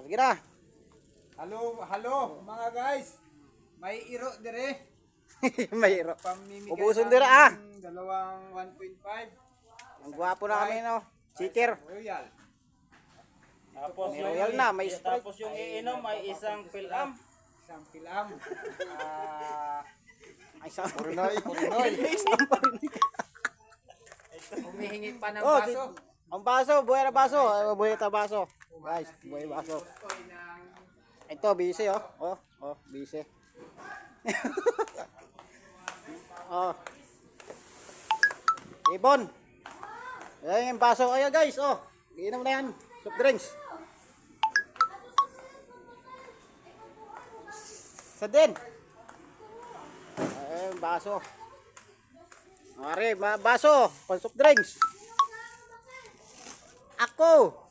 Sige na. Halo, halo mga guys. May iro dire. Mayro. Pamimigay Ubuson ng dire ah. dalawang 1.5. Ang gwapo na kami no. Cheater. Royal. Tapos May royal na, may sprite. tapos yung iinom ay isang pilam. Isang pilam. Ay, sa Purinoy, Purinoy. Isang pa rin. Humihingi pa ng Oh, baso. ang baso, buhay na baso. Buhay na baso. Guys, buhay baso. Ito, busy oh. Busy. Oh. Ibon. Ayan yung baso. Ayan guys, oh. Iinom na yan. Soft drinks. Sa din. Ayan, baso. Mare, baso. Pang soft drinks. Ako.